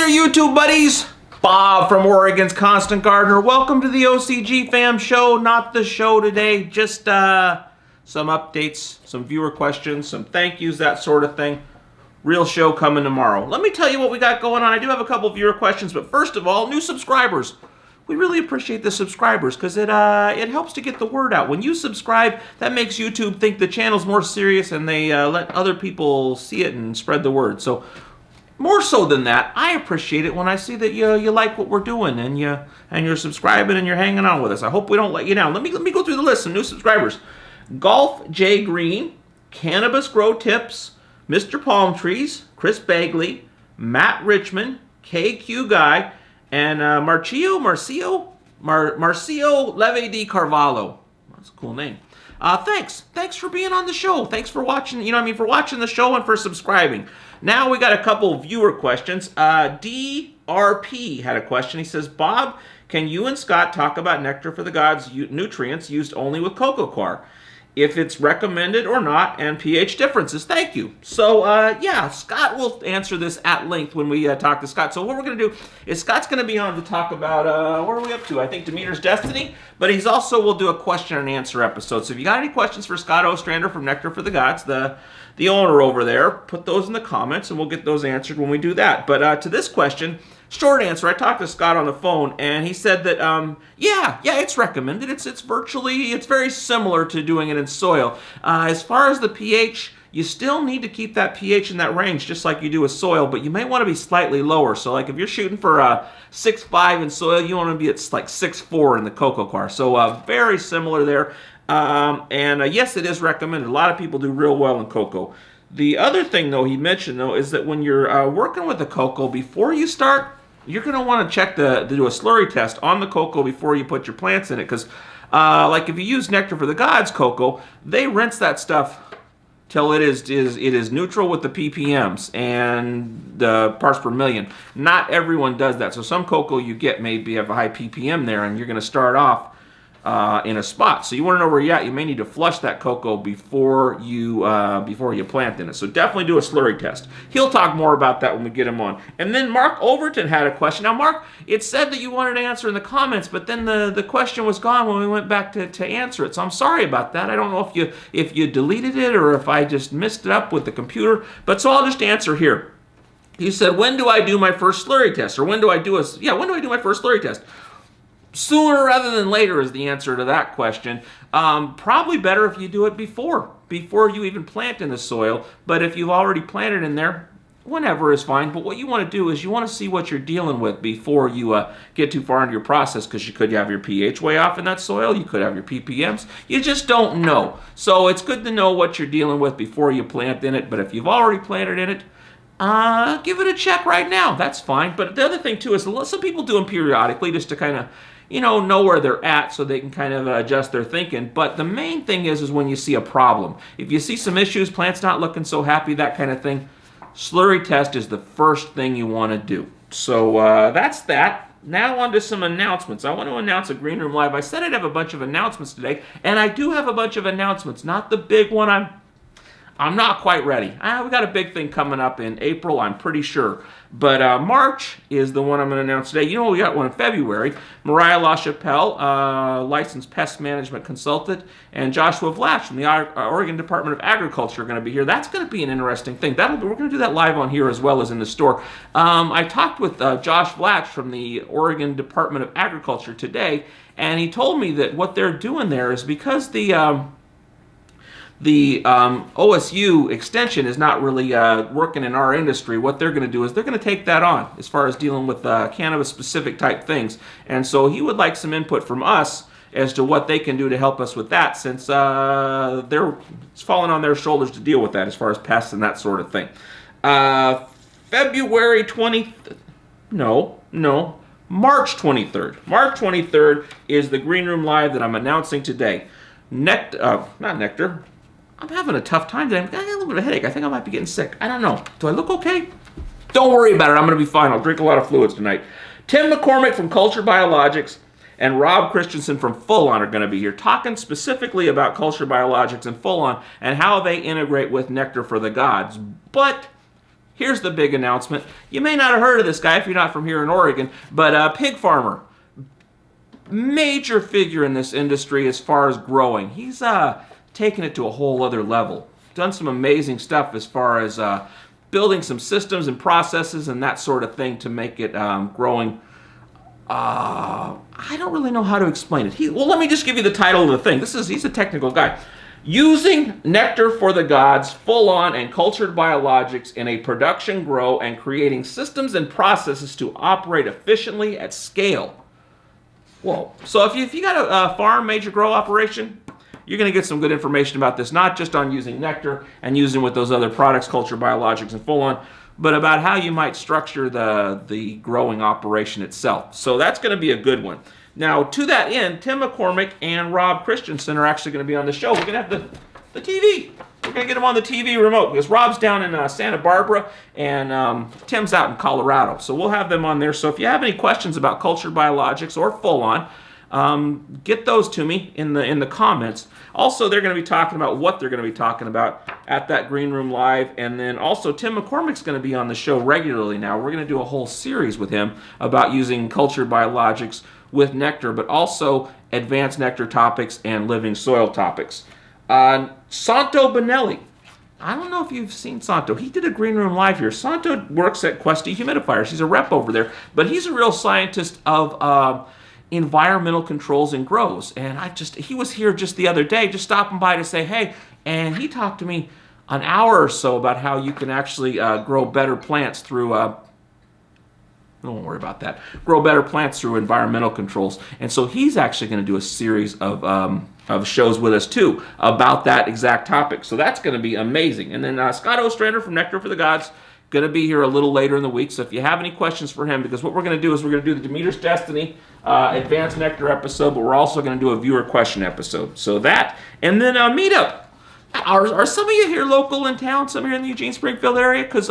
there, YouTube buddies! Bob from Oregon's Constant Gardener. Welcome to the OCGFAM show. Not the show today, just some updates, some viewer questions, some thank yous, that sort of thing. Real show coming tomorrow. Let me tell you what we got going on. I do have a couple of viewer questions, but first of all, new subscribers. We really appreciate the subscribers because it helps to get the word out. When you subscribe, that makes YouTube think the channel's more serious and they let other people see it and spread the word. So more so than that, I appreciate it when I see that you like what we're doing and you're subscribing and you're hanging on with us. I hope we don't let you down. Let me go through the list. Some new subscribers: Golf J Green, Cannabis Grow Tips, Mr. Palm Trees, Chris Bagley, Matt Richmond, KQ Guy, and Marcio Leve di Carvalho. That's a cool name. Thanks for being on the show. Thanks for watching, for watching the show and for subscribing. Now we got a couple viewer questions. DRP had a question. He says, Bob, can you and Scott talk about Nectar for the Gods nutrients used only with cocoa coir? If it's recommended or not, and pH differences. Thank you. So, yeah, Scott will answer this at length when we talk to Scott. So what we're going to do is Scott's going to be on to talk about, what are we up to? I think Demeter's Destiny, but he's also will do a question and answer episode. So if you got any questions for Scott Ostrander from Nectar for the Gods, the owner over there, put those in the comments and we'll get those answered when we do that. But to this question, short answer, I talked to Scott on the phone, and he said that, yeah, it's recommended. It's very similar to doing it in soil. As far as the pH, you still need to keep that pH in that range, just like you do with soil, but you may want to be slightly lower. So, like, if you're shooting for 6.5 in soil, you want to be at, like, 6.4 in the cocoa coir. So, very similar there. Yes, it is recommended. A lot of people do real well in cocoa. The other thing, though, he mentioned, though, is that when you're working with the cocoa, before you start, you're going to want to check to do a slurry test on the cocoa before you put your plants in it. Because, like, if you use Nectar for the Gods cocoa, they rinse that stuff till it is neutral with the ppms and the parts per million. Not everyone does that. So some cocoa you get maybe have a high ppm there, and you're going to start off in a spot. So you want to know where you're at. You may need to flush that cocoa before you plant in it. So definitely do a slurry test. He'll talk more about that when we get him on. And then Mark Overton had a question. Now, Mark, it said that you wanted to answer in the comments, but then the question was gone when we went back to answer it. So I'm sorry about that. I don't know if you deleted it or if I just messed it up with the computer. But so I'll just answer here. He said, when do I do my first slurry test? Or when do I do my first slurry test? Sooner rather than later is the answer to that question. Probably better if you do it before you even plant in the soil. But if you've already planted in there, whenever is fine. But what you want to do is you want to see what you're dealing with before you get too far into your process, because you could have your pH way off in that soil. You could have your ppms. You just don't know. So it's good to know what you're dealing with before you plant in it. But if you've already planted in it, give it a check right now. That's fine. But the other thing, too, is some people do them periodically just to kind of know where they're at so they can kind of adjust their thinking. But the main thing is when you see a problem. If you see some issues, plants not looking so happy, that kind of thing, slurry test is the first thing you want to do. So that's that. Now on to some announcements. I want to announce a Green Room Live. I said I'd have a bunch of announcements today, and I do have a bunch of announcements. Not the big one. I'm not quite ready. We got a big thing coming up in April, I'm pretty sure. But March is the one I'm going to announce today. We got one in February. Mariah LaChapelle, licensed pest management consultant, and Joshua Vlach from the Oregon Department of Agriculture are going to be here. That's going to be an interesting thing. We're going to do that live on here as well as in the store. I talked with Josh Vlach from the Oregon Department of Agriculture today, and he told me that what they're doing there is because the OSU extension is not really working in our industry. What they're going to do is they're going to take that on as far as dealing with cannabis-specific type things. And so he would like some input from us as to what they can do to help us with that, since it's falling on their shoulders to deal with that as far as pests and that sort of thing. February 20th, March 23rd. March 23rd is the Green Room Live that I'm announcing today. Not Nectar. I'm having a tough time today. I got a little bit of a headache. I think I might be getting sick. I don't know. Do I look okay? Don't worry about it. I'm going to be fine. I'll drink a lot of fluids tonight. Tim McCormick from Culture Biologics and Rob Christensen from Full On are going to be here talking specifically about Culture Biologics and Full On and how they integrate with Nectar for the Gods. But here's the big announcement. You may not have heard of this guy if you're not from here in Oregon, but pig farmer. Major figure in this industry as far as growing. He's taken it to a whole other level. Done some amazing stuff as far as building some systems and processes and that sort of thing to make it growing. I don't really know how to explain it. Well, let me just give you the title of the thing. He's a technical guy. Using nectar for the gods, full-on and cultured biologics in a production grow and creating systems and processes to operate efficiently at scale. Whoa. So if you got a farm, major grow operation, you're going to get some good information about this, not just on using nectar and using with those other products, culture, biologics, and full-on, but about how you might structure the growing operation itself. So that's going to be a good one. Now, to that end, Tim McCormick and Rob Christensen are actually going to be on the show. We're going to have the TV. We're going to get them on the TV remote because Rob's down in Santa Barbara and Tim's out in Colorado. So we'll have them on there. So if you have any questions about cultured biologics or full-on, get those to me in the comments. Also, they're going to be talking about what they're going to be talking about at that Green Room Live. And then also, Tim McCormick's going to be on the show regularly now. We're going to do a whole series with him about using cultured biologics with nectar, but also advanced nectar topics and living soil topics. Santo Bonelli. I don't know if you've seen Santo. He did a Green Room Live here. Santo works at Questi Humidifiers. He's a rep over there, but he's a real scientist of environmental controls and grows. And he was here just the other day, just stopping by to say hey, and he talked to me an hour or so about how you can actually grow better plants through don't worry about that. Grow better plants through environmental controls. And so he's actually going to do a series of shows with us too about that exact topic. So that's going to be amazing. And then Scott Ostrander from Nectar for the Gods going to be here a little later in the week. So if you have any questions for him, because what we're going to do is we're going to do the Demeter's Destiny Advanced Nectar episode, but we're also going to do a viewer question episode. So that, and then a meetup. Are some of you here local in town, some here in the Eugene Springfield area? Because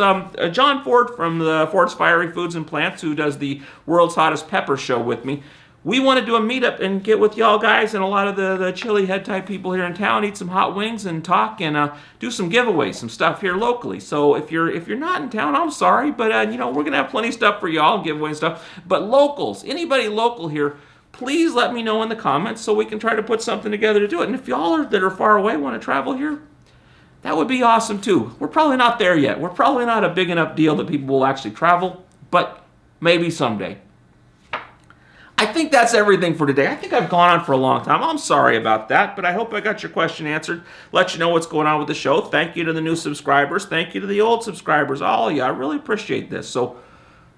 John Ford from the Ford's Fiery Foods and Plants, who does the World's Hottest Pepper show with me, we want to do a meetup and get with y'all guys and a lot of the chili head type people here in town, eat some hot wings and talk and do some giveaways, some stuff here locally. So if you're not in town, I'm sorry, but we're gonna have plenty of stuff for y'all and giveaway and stuff. But locals, anybody local here, please let me know in the comments so we can try to put something together to do it. And if y'all that are far away want to travel here, that would be awesome too. We're probably not there yet. We're probably not a big enough deal that people will actually travel, but maybe someday. I think that's everything for today. I think I've gone on for a long time. I'm sorry about that, but I hope I got your question answered. Let you know what's going on with the show. Thank you to the new subscribers. Thank you to the old subscribers. All of you. I really appreciate this. So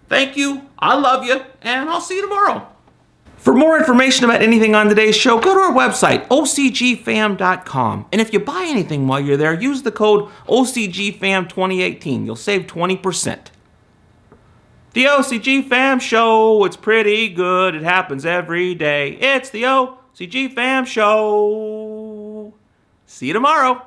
thank you. I love you, and I'll see you tomorrow. For more information about anything on today's show, go to our website, OCGFAM.com. And if you buy anything while you're there, use the code OCGFAM2018. You'll save 20%. The OCGFAM Show, it's pretty good. It happens every day. It's the OCGFAM Show. See you tomorrow.